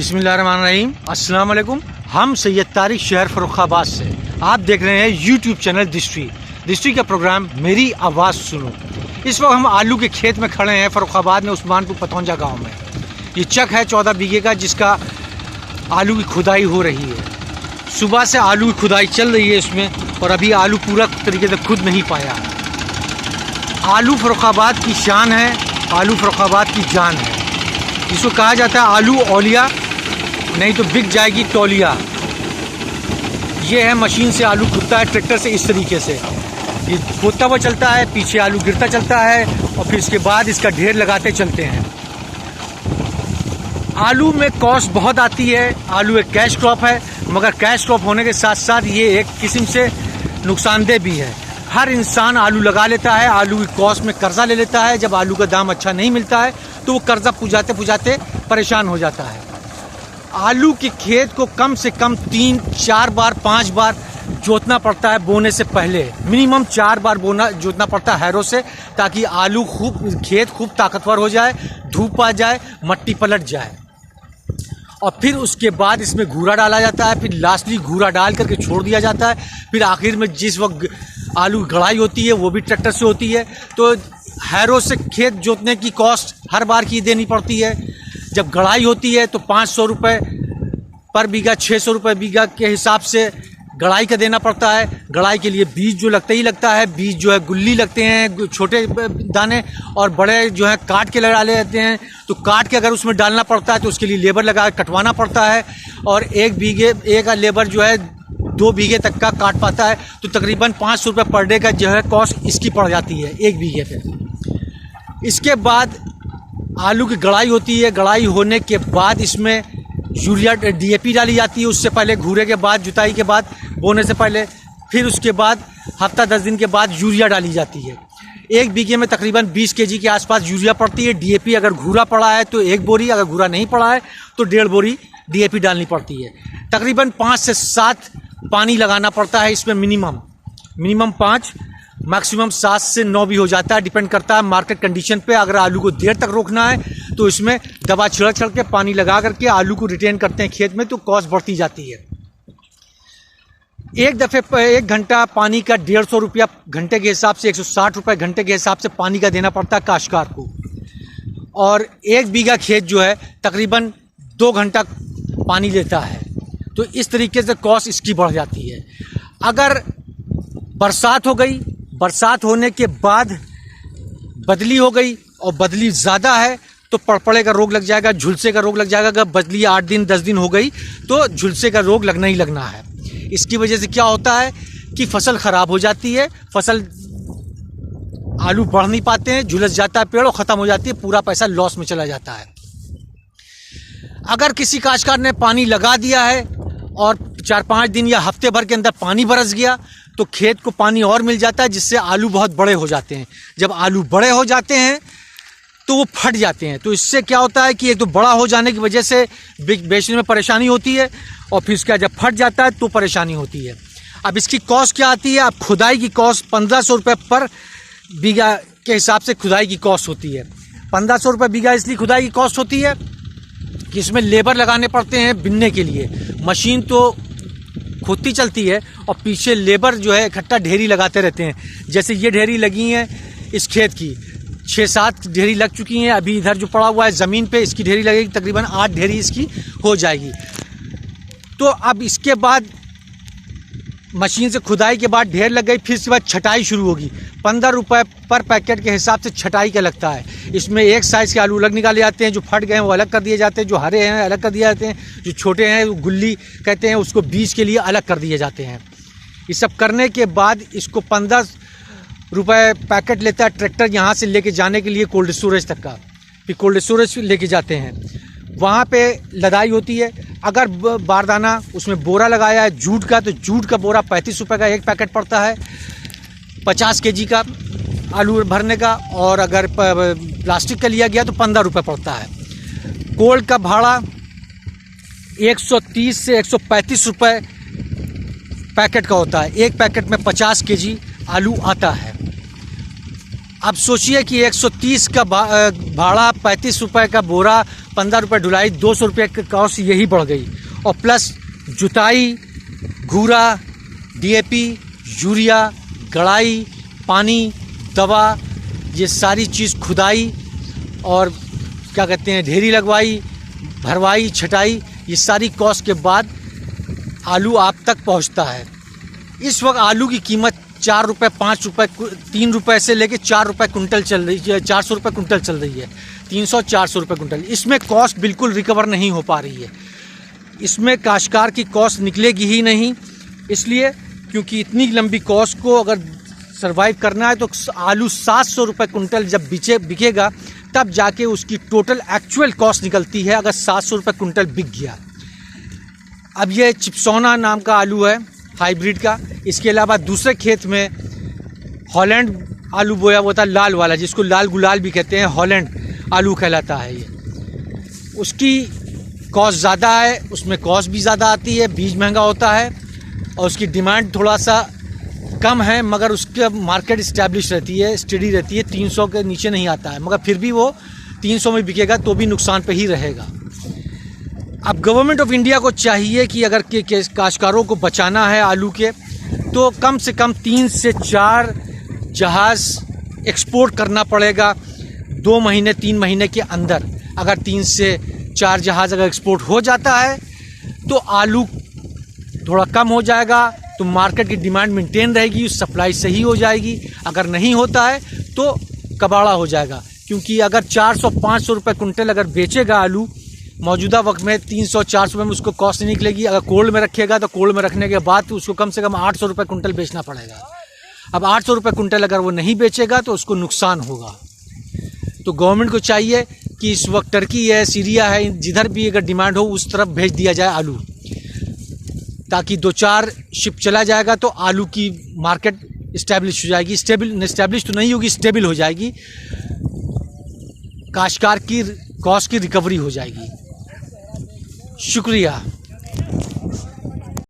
बिस्मिल्लाहिर्रहमानिर्रहीम। अस्सलाम वालेकुम। हम सैयद तारिक शहर फर्रुखाबाद से आप देख रहे हैं यूट्यूब चैनल दिस्ट्री का प्रोग्राम मेरी आवाज़ सुनो। इस वक्त हम आलू के खेत में खड़े हैं फर्रुखाबाद में उस्मानपुर पतौंजा गांव में। ये चक है 14 बीघे का जिसका आलू की खुदाई हो रही है। सुबह से आलू की खुदाई चल रही है इसमें और अभी आलू पूरा तरीके से खुद नहीं पाया है। आलू फर्रुखाबाद की शान है, आलू फर्रुखाबाद की जान है। इसको कहा जाता है आलू औलिया, नहीं तो बिक जाएगी तौलिया। ये है मशीन से आलू खुदता है ट्रैक्टर से इस तरीके से। ये खोदता हुआ चलता है, पीछे आलू गिरता चलता है और फिर इसके बाद इसका ढेर लगाते चलते हैं। आलू में कॉस्ट बहुत आती है। आलू एक कैश क्रॉप है, मगर कैश क्रॉप होने के साथ साथ ये एक किस्म से नुकसानदेह भी है। हर इंसान आलू लगा लेता है, आलू की कॉस्ट में कर्जा ले लेता है। जब आलू का दाम अच्छा नहीं मिलता है तो वो कर्जा पुजाते पुजाते परेशान हो जाता है। आलू के खेत को कम से कम 3, 4 बार 5 बार जोतना पड़ता है बोने से पहले। मिनिमम 4 बार जोतना पड़ता है हैरों से, ताकि आलू खेत खूब ताकतवर हो जाए, धूप आ जाए, मट्टी पलट जाए। और फिर उसके बाद इसमें घूरा डाला जाता है, फिर लास्टली घूरा डाल करके छोड़ दिया जाता है। फिर आखिर में जिस वक्त आलू गड़ाई होती है वो भी ट्रैक्टर से होती है। तो हैरों से खेत जोतने की कॉस्ट हर बार की देनी पड़ती है। जब गड़ाई होती है तो 500 रुपये पर बीघा, 600 रुपये बीघा के हिसाब से गड़ाई का देना पड़ता है। गड़ाई के लिए बीज जो लगता ही लगता है। बीज जो है गुल्ली लगते हैं, छोटे दाने, और बड़े जो है काट के लगा लेते हैं। तो काट के अगर उसमें डालना पड़ता है तो उसके लिए लेबर लगा के कटवाना पड़ता है। और एक लेबर जो है 2 बीघे तक का काट पाता है। तो तकरीबन 500 रुपये पर डे का जो है कॉस्ट इसकी पड़ जाती है 1 बीघे पे। इसके बाद आलू की गड़ाई होती है। गड़ाई होने के बाद इसमें यूरिया DAP डाली जाती है। उससे पहले घूरे के बाद, जुताई के बाद, बोने से पहले। फिर उसके बाद हफ्ता 10 दिन के बाद यूरिया डाली जाती है। 1 बीघे में तकरीबन 20 kg के आसपास यूरिया पड़ती है। DAP अगर घूरा पड़ा है तो 1 बोरी, अगर घूरा नहीं पड़ा है तो 1.5 बोरी DAP डालनी पड़ती है। तकरीबन 5 से 7 पानी लगाना पड़ता है इसमें। मिनिमम 5, मैक्सिमम 7 से 9 भी हो जाता है, डिपेंड करता है मार्केट कंडीशन पे। अगर आलू को देर तक रोकना है तो इसमें दवा छिड़क के पानी लगा करके आलू को रिटेन करते हैं खेत में, तो कॉस्ट बढ़ती जाती है। एक दफ़े 1 घंटा पानी का 150 रुपया घंटे के हिसाब से, 160 रुपये घंटे के हिसाब से पानी का देना पड़ता है काश्तकार को। और 1 बीघा खेत जो है तकरीबन 2 घंटा पानी लेता है। तो इस तरीके से कॉस्ट इसकी बढ़ जाती है। अगर बरसात हो गई, बरसात होने के बाद बदली हो गई और बदली ज़्यादा है तो पड़पड़े का रोग लग जाएगा, झुलसे का रोग लग जाएगा। अगर बदली 8 दिन 10 दिन हो गई तो झुलसे का रोग लगना ही लगना है। इसकी वजह से क्या होता है कि फसल ख़राब हो जाती है, आलू बढ़ नहीं पाते हैं, झुलस जाता है पेड़ और ख़त्म हो जाती है, पूरा पैसा लॉस में चला जाता है। अगर किसी काश्तकार ने पानी लगा दिया है और 4-5 दिन या हफ्ते भर के अंदर पानी बरस गया तो खेत को पानी और मिल जाता है, जिससे आलू बहुत बड़े हो जाते हैं। जब आलू बड़े हो जाते हैं तो वो फट जाते हैं। तो इससे क्या होता है कि एक तो बड़ा हो जाने की वजह से बेचने में परेशानी होती है, और फिर इसका जब फट जाता है तो परेशानी होती है। अब इसकी कॉस्ट क्या आती है? अब खुदाई की कॉस्ट 1500 रुपये पर बीघा के हिसाब से खुदाई की कॉस्ट होती है। 1500 रुपये बीघा इसलिए खुदाई की कॉस्ट होती है कि इसमें लेबर लगाने पड़ते हैं बिनने के लिए। मशीन तो खोदती चलती है और पीछे लेबर जो है इकट्ठा ढेरी लगाते रहते हैं। जैसे ये ढेरी लगी है इस खेत की, 6-7 ढेरी लग चुकी हैं। अभी इधर जो पड़ा हुआ है ज़मीन पे इसकी ढेरी लगेगी, तकरीबन 8 ढेरी इसकी हो जाएगी। तो अब इसके बाद मशीन से खुदाई के बाद ढेर लग गई, फिर इसके बाद छटाई शुरू होगी। 15 रुपये पर पैकेट के हिसाब से छटाई का लगता है। इसमें एक साइज़ के आलू अलग निकाले जाते हैं, जो फट गए हैं वो अलग कर दिए जाते हैं, जो हरे हैं अलग कर दिए जाते हैं, जो छोटे हैं वो गुल्ली कहते हैं उसको बीज के लिए अलग कर दिए जाते हैं। ये सब करने के बाद इसको 15 रुपये पैकेट लेता है ट्रैक्टर यहाँ से लेके जाने के लिए कोल्ड स्टोरेज तक का। फिर कोल्ड स्टोरेज लेके जाते हैं, वहाँ पे लदाई होती है। अगर बारदाना उसमें बोरा लगाया है जूट का, तो जूट का बोरा 35 रुपये का एक पैकेट पड़ता है 50 kg का आलू भरने का। और अगर प्लास्टिक का लिया गया तो 15 रुपये पड़ता है। कोल्ड का भाड़ा 130 से 135 रुपये पैकेट का होता है। एक पैकेट में 50 kg आलू आता है। अब सोचिए कि 130 का भाड़ा, 35 रुपये का बोरा 15 रुपये ढुलाई, 200 रुपये की कॉस्ट यही बढ़ गई। और प्लस जुताई, घूरा, DAP, यूरिया, गड़ाई, पानी, दवा, ये सारी चीज़, खुदाई और क्या कहते हैं ढेरी लगवाई, भरवाई, छटाई, ये सारी कॉस्ट के बाद आलू आप तक पहुंचता है। इस वक्त आलू की कीमत 4 रुपये, 5 रुपये, 3 रुपये से लेके 4 रुपये कुंटल चल रही है, 400 रुपये कुंटल चल रही है, 300-400 रुपये कुंटल। इसमें कॉस्ट बिल्कुल रिकवर नहीं हो पा रही है। इसमें काश्तकार की कॉस्ट निकलेगी ही नहीं, इसलिए क्योंकि इतनी लंबी कॉस्ट को अगर सर्वाइव करना है तो आलू 700 रुपये कुंटल जब बिकेगा तब जाके उसकी टोटल एक्चुअल कॉस्ट निकलती है, अगर 700 रुपये कुंटल बिक गया। अब ये चिप्सोना नाम का आलू है हाइब्रिड का। इसके अलावा दूसरे खेत में हॉलैंड आलू बोया हुआ था, लाल वाला, जिसको लाल गुलाल भी कहते हैं, हॉलैंड आलू कहलाता है ये। उसकी कॉस्ट ज़्यादा है, उसमें कॉस्ट भी ज़्यादा आती है, बीज महंगा होता है और उसकी डिमांड थोड़ा सा कम है, मगर उसका मार्केट इस्टेब्लिश रहती है, स्टडी रहती है, 300 के नीचे नहीं आता है, मगर फिर भी वो 300 में बिकेगा तो भी नुकसान पे ही रहेगा। अब गवर्नमेंट ऑफ इंडिया को चाहिए कि अगर काश्तकारों को बचाना है आलू के, तो कम से कम 3 से 4 जहाज़ एक्सपोर्ट करना पड़ेगा 2 महीने 3 महीने के अंदर। अगर 3 से 4 जहाज़ अगर एक्सपोर्ट हो जाता है तो आलू थोड़ा कम हो जाएगा, तो मार्केट की डिमांड मेंटेन रहेगी, सप्लाई सही हो जाएगी। अगर नहीं होता है तो कबाड़ा हो जाएगा, क्योंकि अगर 400-500 रुपये कुंटल अगर बेचेगा आलू मौजूदा वक्त में, 300-400 रुपये में उसको कॉस्ट नहीं निकलेगी। अगर कोल्ड में रखेगा तो कोल्ड में रखने के बाद तो उसको कम से कम 800 रुपये कुंटल बेचना पड़ेगा। अब 800 रुपये कुंटल अगर वो नहीं बेचेगा तो उसको नुकसान होगा। तो गवर्नमेंट को चाहिए कि इस वक्त टर्की है, सीरिया है, जिधर भी अगर डिमांड हो उस तरफ भेज दिया जाए आलू, ताकि 2-4 शिप चला जाएगा तो आलू की मार्केट इस्टेब्लिश हो जाएगी। इस्टेब्लिश तो नहीं होगी, स्टेबल हो जाएगी, काश्तकार की कॉस्ट की रिकवरी हो जाएगी। शुक्रिया।